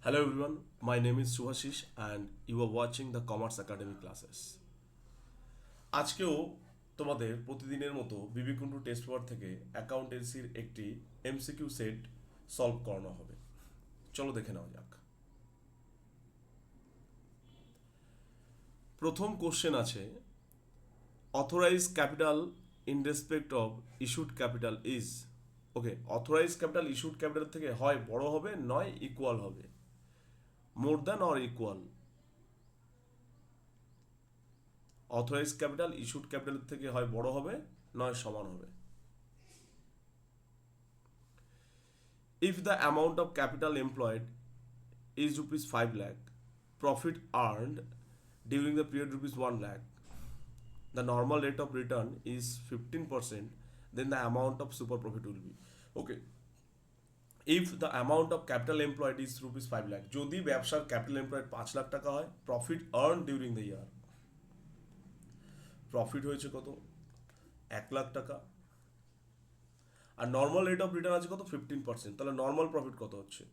Hello everyone, my name is Subhashish and you are watching the Commerce Academy classes. আজকেও তোমাদের প্রতিদিনের মতো বিবি Kundu test paper থেকে অ্যাকাউন্টেন্সির একটি এমসিকিউ সেট সলভ করানো হবে। চলো দেখে নেওয়া যাক। প্রথম কোশ্চেন আছে, authorize capital in respect of issued capital is. Okay, authorize capital issued capital থেকে হয় বড় হবে নয় ইকুয়াল হবে। more than or equal, authorize capital issued capital থেকে হয় বড় হবে নয় সমান হবে। if the amount of capital employed is rupees 5 lakh, profit earned during the period rupees 1 lakh, the normal rate of return is 15%, then the amount of super profit will be. Okay, if the amount of capital employed is rupees 5 lakh, যদি ব্যবসার capital employed 5 lakh টাকা হয়, profit earn during the year, profit হয়েছে কত 1 লাখ টাকা, আর normal rate of return আছে কত 15%, তাহলে নর্মাল প্রফিট কত হচ্ছে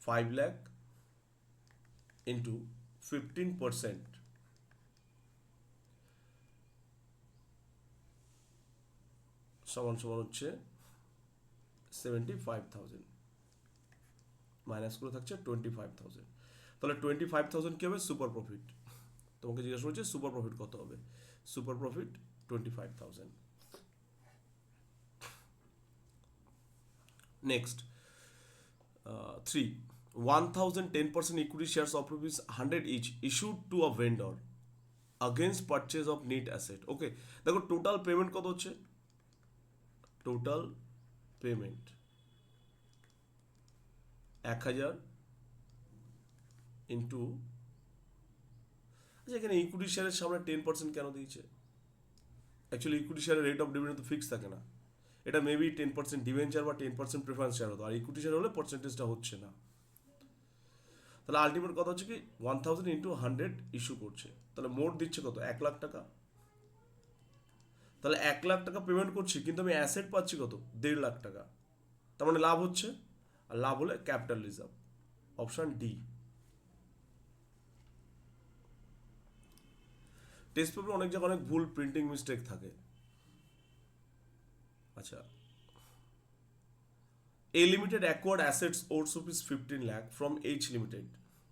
5 লাখ ইন্টু 15% সমান সমান হচ্ছে 75,000, মাইনাস করে থাকছে 25,000, তাহলে 25,000 কি হবে সুপার প্রফিট। তোমাকে জিজ্ঞাসা করছে সুপার প্রফিট কত হবে, super profit 25,000। Next 3, 1,010% equity shares of rupees 100 each issued to a vendor against purchase of need asset. ওকে, দেখো টোটাল পেমেন্ট কত হচ্ছে, টোটাল পেমেন্ট 1,000 ইন্টু, আচ্ছা এখানে ইকুইটি শেয়ারের সামনে 10% কেন দিয়েছে? অ্যাকচুয়ালি ইকুইটি শেয়ারের রেট অফ ডিভিডেন্ড তো ফিক্স থাকে না, এটা মেবি 10% ডিভেঞ্চার বা 10% প্রেফারেন্স শেয়ার হতো, আর ইকুইটি শেয়ার হলে পার্সেন্টেজটা হচ্ছে না। তাহলে আলটিমেট কথা হচ্ছে কি 1,000 ইন্টু 100 ইস্যু করছে, তাহলে মোট দিচ্ছে কত 1 লাখ টাকা। তাহলে 1 লাখ টাকা পেমেন্ট করছি কিন্তু আমি অ্যাসেট পাচ্ছি কত 1.5 লাখ টাকা, তার মানে লাভ হচ্ছে, আর লাভ হলে capital reserve, option D. Test পেপারে অনেক জায়গায় অনেক ভুল প্রিন্টিং মিস্টেক থাকে। আচ্ছা, A Limited acquired assets worth rupees 15 lakh from H Limited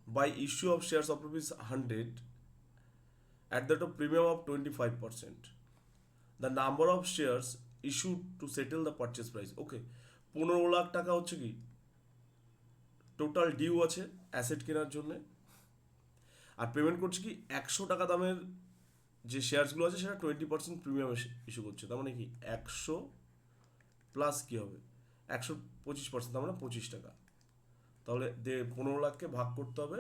by issue of shares of rupees 100 at the premium of 25%. The number of shares issued to settle the purchase price. Okay, 15 lakh টাকা হচ্ছে কি total due আছে asset কেনার জন্য, আর payment করছে কি 100 টাকা দামের যে শেয়ারসগুলো আছে সেটা 20% প্রিমিয়াম ইস্যু করছে, তার মানে কি 100 প্লাস কি হবে 125%, তার মানে 25 টাকা। তাহলে 15 লাখকে ভাগ করতে হবে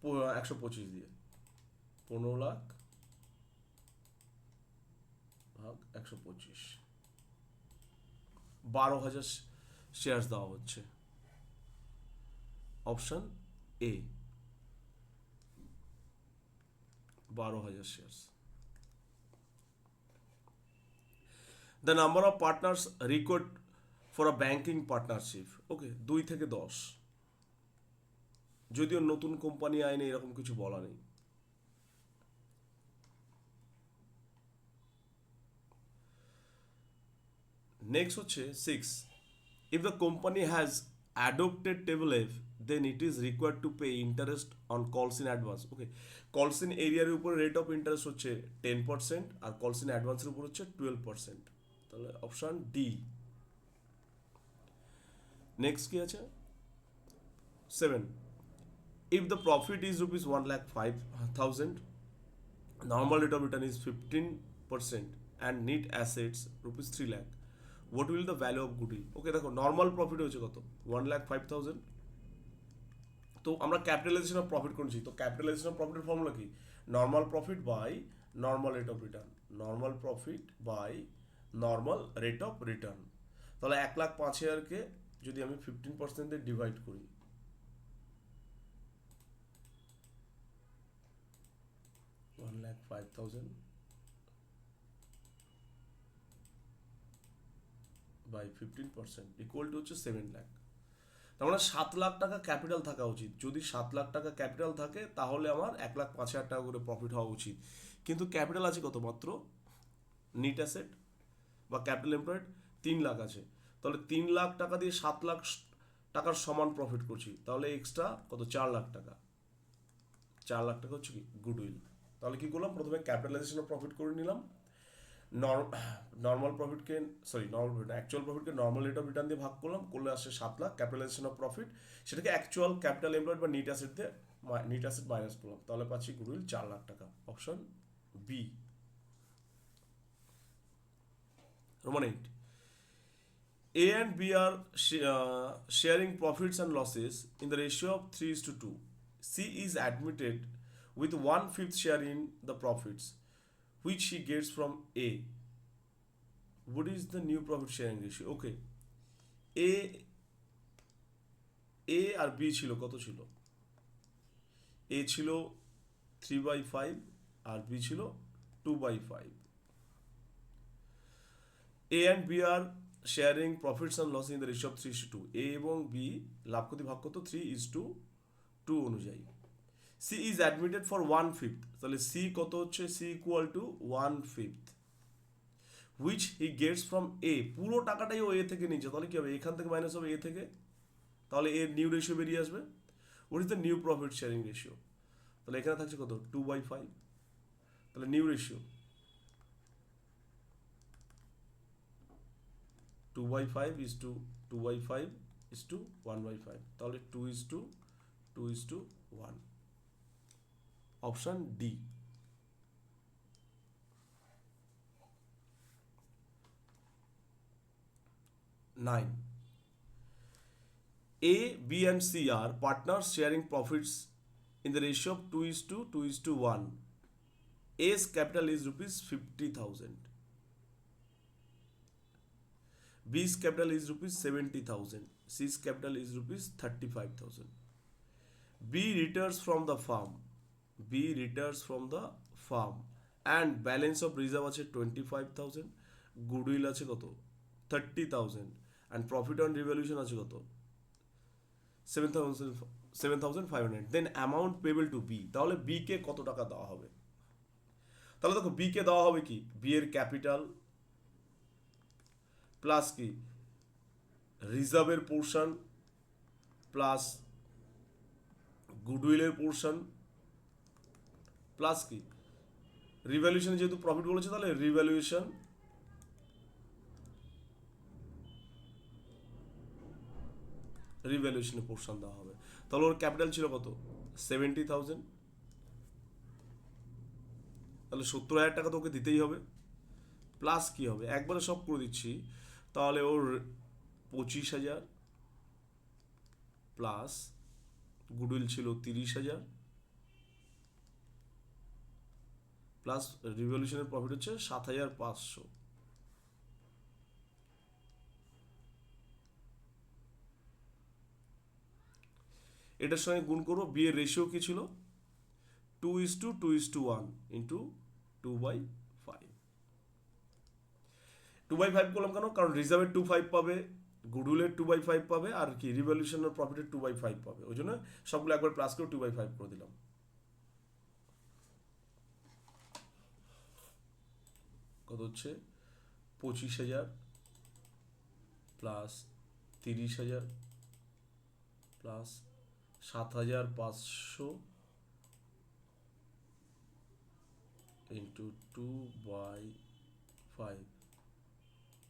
125 দিয়ে, 15 লাখ ভাগ 125, 12,000 শেয়ার দেওয়া হচ্ছে, option A 12,000 share. The number of partners required for a banking partnership. ওকে, 2 থেকে 10, যদিও নতুন কোম্পানি আইনে এরকম কিছু বলা নেই। নেক্সট হচ্ছে 6, if the company has adopted table F then it is required to pay interest on calls in advance. ওকে, কলস ইন এরিয়ার উপর রেট অফ ইন্টারেস্ট হচ্ছে 10% আর কলস ইন অ্যাডভান্সের উপর হচ্ছে 12%, তাহলে অপশন ডি। নেক্সট কি আছে 7, if the profit is rupees 1,05,000, normal rate of return is 15% and net assets rupees 3 lakh, what will the value of goodwill? ওকে দেখো নর্মাল প্রফিট হচ্ছে কত 1,05,000, তো আমরা ক্যাপিটালাইজেশন অফ প্রফিট করেছি, তো ক্যাপিটালাইজেশন অফ প্রফিটের ফর্মুলা কি normal profit by normal rate of return, normal profit by normal rate of return. তাহলে 1,05,000কে যদি আমি 15% দিয়ে ডিভাইড করি, 1,05,000 বাই 15% ইকুয়াল টু হচ্ছে 7 লাখ। তার মানে 7 লাখ টাকা ক্যাপিটাল থাকা উচিত। যদি 7 লাখ টাকা ক্যাপিটাল থাকে তাহলে আমার 1,05,000 টাকা করে প্রফিট হওয়া উচিত, কিন্তু ক্যাপিটাল আছে কত? মাত্র নিট অ্যাসেট বা ক্যাপিটাল এমপ্লয়েড 3 লাখ আছে। তাহলে 3 লাখ টাকা দিয়ে 7 লাখ টাকার সমান প্রফিট করছি, তাহলে এক্সট্রা কত? 4 লাখ টাকা। 4 লাখ টাকা হচ্ছে কি গুডউইল। তাহলে কি করলাম? প্রথমে ক্যাপিটালাইজেশন অফ প্রফিট করে নিলাম, নর্মাল প্রফিটকে অ্যাকচুয়াল প্রফিটকে নর্মাল রেট অফ রিটার্ন দিয়ে ভাগ করলাম, করলে আসছে 7 লাখ। ক্যাপিটালাইজেশন অফ প্রফিট সেটাকে অ্যাকচুয়াল ক্যাপিটাল এমপ্লয়েড বা নিট অ্যাসেট দিয়ে নিট অ্যাসেট মাইনাস করলাম, তাহলে পাচ্ছি গুডউইল 4 লাখ টাকা। Option B. Roman 8. A and B are sharing profits and losses in the ratio of 3:2. C is admitted with 1/5 share in the profits, which he gets from A. What is the new profit sharing ratio? Okay. A আর B ছিল কত ছিল? A ছিল 3/5 আর B ছিল 2/5. A and B are sharing profits and losses in the ratio of 3:2. A এবং B লাভ ক্ষতি ভাগ কত? 3:2 অনুযায়ী। C is admitted for 1/5, তাহলে C কত হচ্ছে? C equal to 1/5, which he gets from A. পুরো টাকাটাই ও A থেকে নিচ্ছে, তাহলে কি হবে? এখান থেকে মাইনাস হবে A থেকে, তাহলে এর নিউ রেশিও বেরিয়ে আসবে। What is the new profit sharing ratio? তাহলে এখানে থাকছে কত? 2/5, তাহলে new ratio 2/5 is to 2/5 is to 1/5, তাহলে 2:1। Option D. 9. A, B and C are partners sharing profits in the ratio of 2:1. A's capital is rupees 50,000. B's capital is rupees 70,000. C's capital is rupees 35,000. B retires from the farm. And balance of reserve আছে 25,000. Goodwill আছে কত? 30,000. And profit on revaluation আছে কত? 7,500. Then amount payable to B. তাহলে B কে কত টাকা দেওয়া হবে? তাহলে দেখো B কে দেওয়া হবে কি? B এর ক্যাপিটাল প্লাস কি রিজার্ভের পোর্শন প্লাস গুডউইলের পোর্শন প্লাস কি রিভ্যালুয়েশন, যেহেতু প্রফিট বলেছে তাহলে রিভ্যালুয়েশনের পোর্শন দেওয়া হবে। তাহলে ওর ক্যাপিটাল ছিল কত? 70,000, তাহলে 70,000 টাকা তো ওকে দিতেই হবে। প্লাস কি হবে? একবারে সব করে দিচ্ছি, তাহলে ওর 25,000 প্লাস গুডউইল ছিল 30,000 প্লাস রিভলিউশনের প্রফিট হচ্ছে 7,500। এটার সঙ্গে গুণ করবো। বি এর রেশিও কি ছিল? 2:1 ইন্টু 2/5। 2/5 করলাম কেন? কারণ রিজার্ভের 2/5 পাবে, গুডউইলের 2/5 পাবে, আর কি রিভলিউশনের প্রফিটের 2/5 পাবে। ওই জন্য সবগুলো একবার প্লাস করে 2/5 করে দিলাম। কত হচ্ছে? 25,000 প্লাস 30,000 প্লাস 7,500 ইন্টু 2/5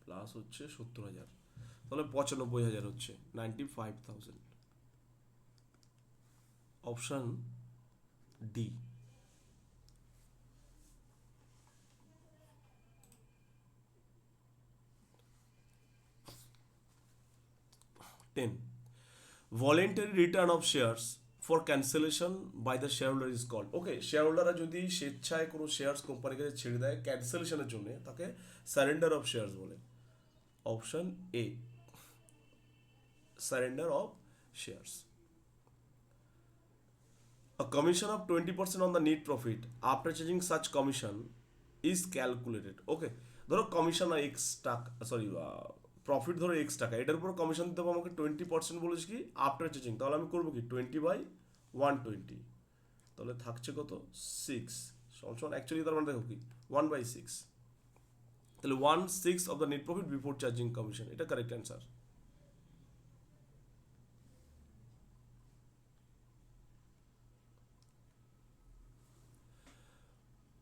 প্লাস হচ্ছে 70,000, তাহলে 95,000 হচ্ছে 95,000। Option D. 10. Voluntary return of shares for cancellation by the shareholder is called. ওকে, শেয়ারহোল্ডাররা যদি স্বেচ্ছায় কোনো শেয়ারস কোম্পানির কাছে ছেড়ে দেয় ক্যান্সেলেশনের জন্য, তাকে সারেন্ডার অফ শেয়ারস বলে। Option A, surrender of shares. A commission of 20% on the net profit after charging such commission is calculated. Okay, ধরো কমিশন এক্স টাকা, প্রফিট ধরো এক্স টাকা, এটার উপর কমিশন দিতে হবে আমাকে 20% বলেছে কি আফটার চার্জিং, তাহলে আমি করবো কি 20/120, তাহলে থাকছে কত 6 সমান অ্যাকচুয়ালি তার মানে দেখো কি 1/6, তাহলে 1/6 of the net profit before charging commission, এটা correct answer.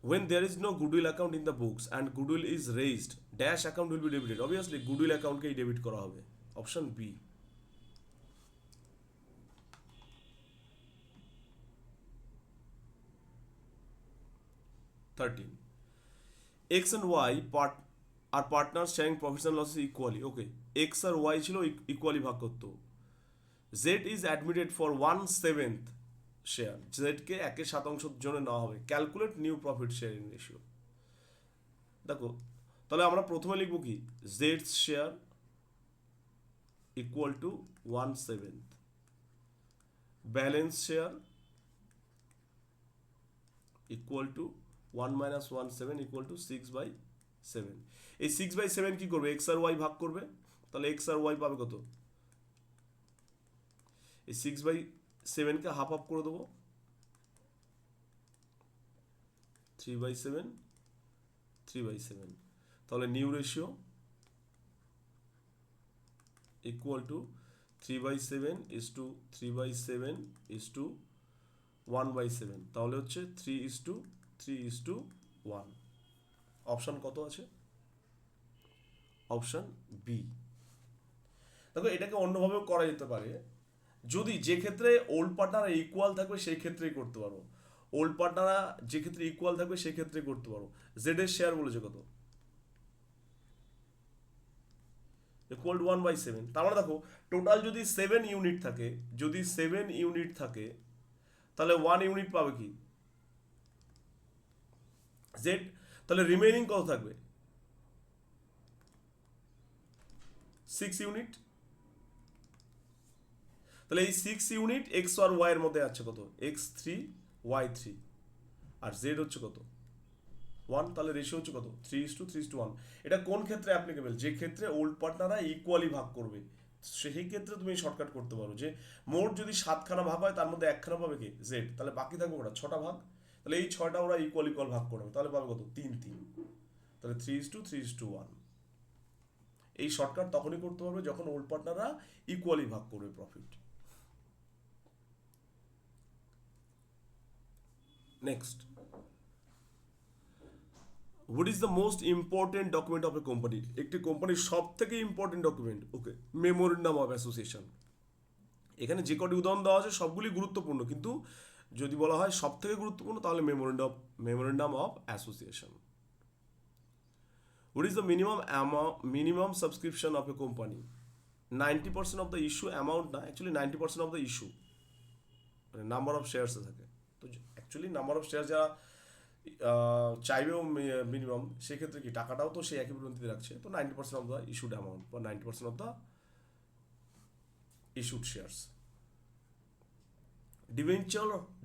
When there is no goodwill account in the books and goodwill is raised, dash account will be debited. Obviously goodwill account কেই debit করা হবে, option B. 13. X and Y are partners sharing profits and losses equally. Okay, X R Y ছিল equally ভাগ করতো। Z is admitted for 1/7 share, Z কে 1/7 জন্য নেওয়া হবে। Calculate new profit sharing ratio. দেখো তাহলে আমরা প্রথমে লিখবো কি Z share equal to 1/7, balance share equal to 1 - 1/7 equal to 6/7। এই 6/7 কি করবে, এক্স আর ওয়াই ভাগ করবে, তাহলে এক্স আর ওয়াই পাবে কত, এই 6/7 হাফ হাফ করে দেবো, 3/7 3/7, তাহলে নিউ রেশিও ইকুয়াল টু 3/7 = 3/7 = 1/7, তাহলে হচ্ছে 3:3:1। অপশন কত আছে, অপশন বি। দেখো এটাকে অন্যভাবেও করা যেতে পারে, যদি যে ক্ষেত্রে ওল্ড পার্টনার ইকুয়াল থাকবে সেই ক্ষেত্রেই করতে পারো, ওল্ড পার্টনাররা যে ক্ষেত্রে ইকুয়াল থাকবে সেই ক্ষেত্রেই করতে পারো। জেড এর শেয়ার বলেছে কত, ইকুয়াল টু 1/7, তার মানে দেখো টোটাল যদি 7 ইউনিট থাকে, যদি 7 ইউনিট থাকে তাহলে 1 ইউনিট পাবে কি জেড, তাহলে রিমেইনিং কত থাকবে 6 ইউনিট, তাহলে এই 6 ইউনিট এক্স আর ওয়াই এর মধ্যে আছে কত x3 y3, আর জেড হচ্ছে কত 1, তাহলে রেশিও হচ্ছে কত 3:3:1। এটা কোন ক্ষেত্রে অ্যাপ্লিকেবল, যে ক্ষেত্রে ওল্ড পার্টনাররা ইকুয়ালি ভাগ করবে সেই ক্ষেত্রে তুমি শর্টকাট করতে পারো, যে মোট যদি 7খানা ভাগ হয় তার মধ্যে 1খানা পাবে কি জেড, তাহলে বাকি থাকবে ওটা 6টা ভাগ, তাহলে এই 6টা ওরা ইকুয়াল ভাগ করবে, তাহলে পাবে কত 3:3, তাহলে 3:3:1। এই শর্টকাট তখনই করতে পারবে যখন ওল্ড পার্টনাররা ইকুয়ালি ভাগ করবে profit. Next, what is the most important document of a company, একটি কোম্পানির সব থেকে important document, okay memorandum of association. এখানে যে কটি উদাহরণ দেওয়া আছে সবগুলি গুরুত্বপূর্ণ, কিন্তু যদি বলা হয় সব থেকে গুরুত্বপূর্ণ তাহলে memorandum of association. What is the minimum subscription of a company, 90% of the issue amount না, অ্যাকচুয়ালি 90% অফ দ্য ইস্যু মানে নাম্বার অফ শেয়ার্সে থাকে, তো অ্যাকচুয়ালি নাম্বার অফ শেয়ার যারা চাইবেও মিনিমাম, সেক্ষেত্রে কি টাকাটাও তো সেই একই পরিমাণে রাখছে, তো 90% অফ দ্য ইস্যুড অ্যামাউন্ট বা 90% of the issued shares.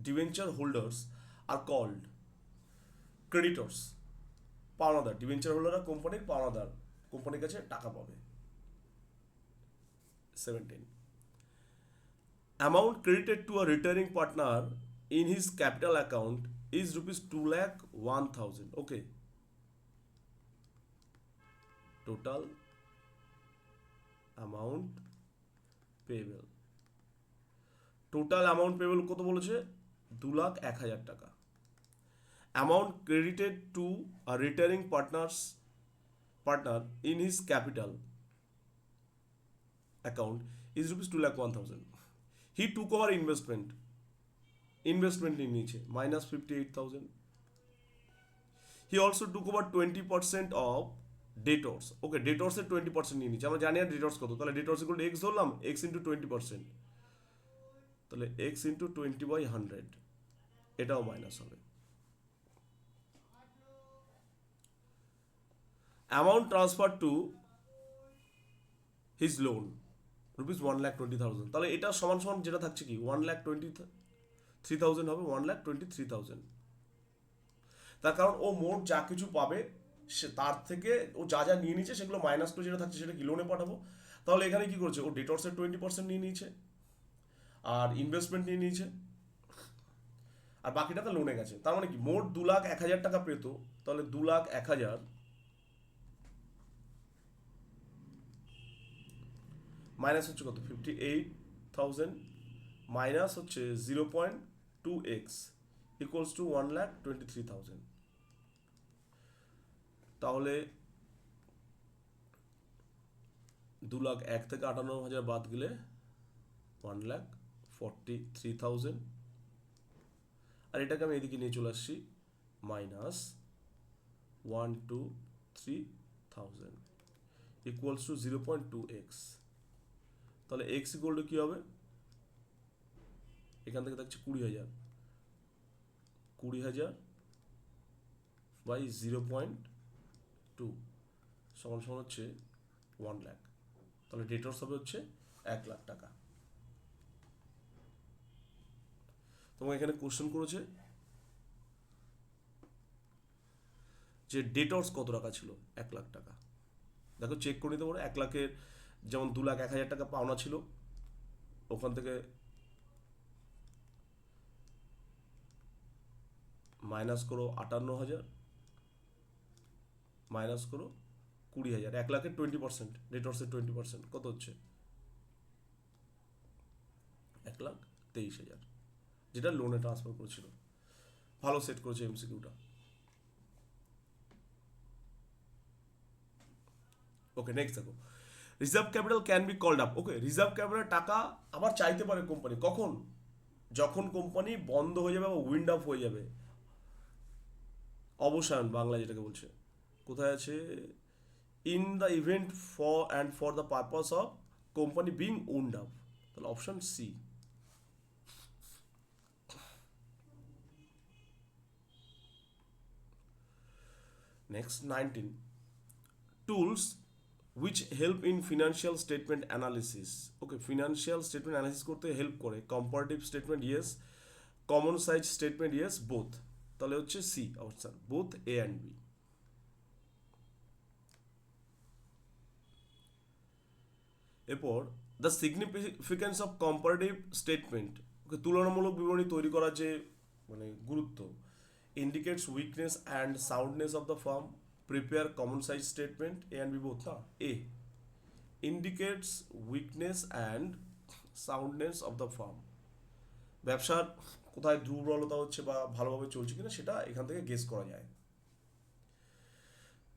Debenture holders আর কল্ড ক্রেডিটর্স, পাওনাদার, ডিবেঞ্চার হোল্ডাররা কোম্পানির পাওনাদার, কোম্পানির কাছে টাকা পাবে। 17, amount credited to a retiring partner in his capital account is ₹2,01,000. Okay, total amount payable, total amount payable কত বলেছে 2,01,000 টাকা। Amount credited to a retiring partner in his capital account is ₹2,01,000. He took over investment নিয়ে নিয়েছে -58,000. He also took over 20% of debtors. Okay, ডেটর্সের 20% নিয়ে নিচ্ছে, আমরা জানি আর ডেটর্স কত, তাহলে ডেটর্স ইকুয়াল টু এক্স ধরলাম, এক্স ইন্টু 20%, তাহলে এক্স ইন্টু 20/100, এটাও মাইনাস হবে। Amount transfer to his loan ₹1,20,000, তাহলে এটা সমান সমান যেটা থাকছে কি 1,23,000 হবে, 1,23,000। তার কারণ ও মোট যা কিছু পাবে সে তার থেকে ও যা যা নিয়ে নিচ্ছে সেগুলো মাইনাস করে যেটা থাকছে সেটা কি লোনে পাঠাবো। তাহলে এখানে কি করছে, ও ডেটর্সের 20% নিয়ে নিয়েছে আর ইনভেস্টমেন্ট নিয়ে নিয়েছে আর বাকি টাকা লোনে গেছে। তার মানে কি মোট 2,01,000 টাকা পেতো, তাহলে 2,01,000 মাইনাস হচ্ছে কত 58,000 মাইনাস হচ্ছে 0.2x ইকুয়ালস টু 1,23,000। তাহলে 2,01,000 থেকে 58,000 বাদ গেলে 1,43,000 আর এটাকে আমি এদিকে নিয়ে চলে আসছি মাইনাস 123,000 ইকুয়ালস টু 0.2x। তাহলে x ইকুয়াল টু কি হবে, এখান থেকে থাকছে 20,000, 20,000 বাই 0.2 সমান সমান হচ্ছে 1 লাখ। তাহলে ডেটর্স হবে হচ্ছে 1 লাখ টাকা। তোমাকে এখানে কোশ্চেন করেছে যে ডেটর্স কত টাকা ছিল, 1 লাখ টাকা। দেখো চেক করে নিতে পারো, 1 লাখের যেমন 2,01,000 টাকা পাওনা ছিল, ওখান থেকে মাইনাস করো 58,000 মাইনাস করো 20,000, 1 লাখের 20%, ডেটর্সের 20% কত হচ্ছে 1,23,000, যেটা লোনে ট্রান্সফার করেছিল। ভালো সেট করেছে এমসিকিউটা। ওকে নেক্সট দেখো, reserve capital can be called up. Okay, reserve capital টাকা আবার চাইতে পারে কোম্পানি, কখন, যখন কোম্পানি বন্ধ হয়ে যাবে বা উইন্ড আপ হয়ে যাবে, অবসান বাংলা যেটাকে বলছে। কোথায় আছে, in the event for the purpose of company being wind up, তাহলে option C. Next 19, tools which help in financial statement analysis. Okay, financial statement analysis করতে হেল্প করে। Comparative statement yes, common size statement yes, both. তাহলে হচ্ছে C option, both A and B. এরপর the significance of comparative statement. Okay, তুলনামূলক বিবরণী তৈরি করার যে মানে গুরুত্ব, indicates weakness and soundness of the farm, prepare common size statement, A and B both না, A indicates weakness and soundness of the firm, ব্যবসার কোথায় দুর্বলতা হচ্ছে বা ভালোভাবে চলছে কিনা সেটা এখান থেকে গেস করা যায়।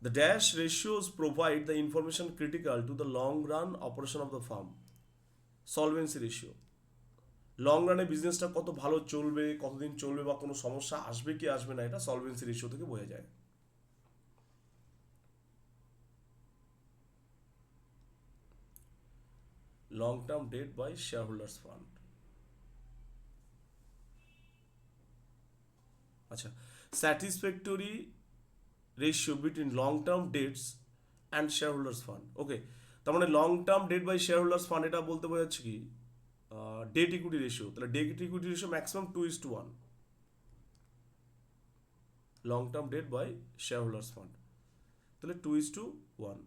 The dash ratios provide the information critical to the long run operation of the firm. Solvency ratio, long রানে বিজনেসটা কত ভালো চলবে, কতদিন চলবে বা কোনো সমস্যা আসবে কি আসবে না, এটা সলভেন্সি রেশিও থেকে বোঝা যায়। Long term debt by share holders fund. আচ্ছা, satisfactory ratio between long term debts and share holders fund. Okay, তার মানে long term debt by share holders fund এটা বলতে বোঝাচ্ছে কি, ডেট ইকুইটি রেশিও। তাহলে debt equity ratio maximum 2:1, long term debt by share holders fund, তাহলে 2:1।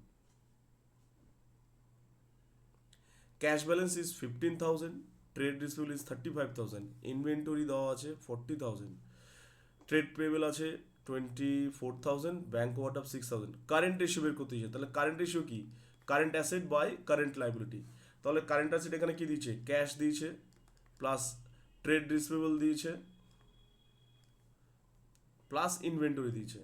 Cash balance is 15,000, trade receivable is 35,000, inventory দেওয়া আছে 40,000, ট্রেড পেয়েবল আছে 24,000, ব্যাংক ওভারড্রাফট 6,000। কারেন্ট রেশিও বের করতে চাই, তাহলে কারেন্ট রেশিও কি, current asset by current liability. তাহলে কারেন্ট অ্যাসেট এখানে কি দিয়েছে, ক্যাশ দিয়েছে প্লাস ট্রেড রিসিভেবল দিয়েছে প্লাস ইনভেন্টরি দিয়েছে,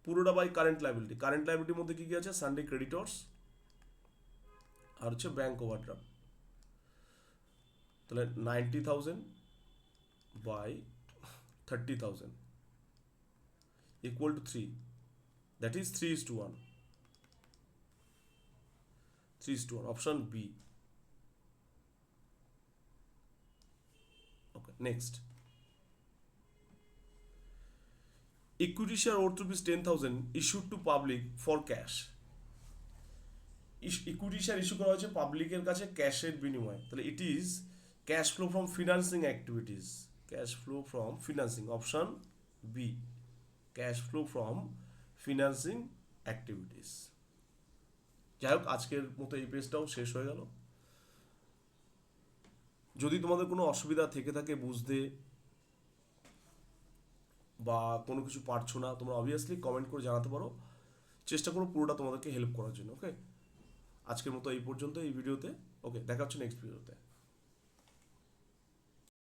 পুরোটা বাই কারেন্ট লাইবিলিটি। কারেন্ট লাইবিলিটির মধ্যে কি কি আছে, সানডে ক্রেডিটর্স আর হচ্ছে ব্যাংক ওভারড্রাফট। তাহলে 90,000 by 30,000 equal to 3, that is 3:1, 3:1, option B. Okay, next, equity share worth rupees 10,000 issued to public for cash. Equity share issue করা হয়েছে পাবলিকের কাছে ক্যাশের বিনিময়ে, তাহলে it is cash flow from financing activities, cash flow from financing, option B. Cash flow from financing activities. যাই হোক, আজকের মতো এই পেজটাও শেষ হয়ে গেল। যদি তোমাদের কোনো অসুবিধা থেকে থাকে বুঝতে বা কোনো কিছু পারছো না, তোমরা অবভিয়াসলি কমেন্ট করে জানাতে পারো, চেষ্টা করো পুরোটা তোমাদেরকে হেল্প করার জন্য। ওকে, আজকের মতো এই পর্যন্ত এই ভিডিওতে। ওকে, দেখা হচ্ছে নেক্সট ভিডিওতে।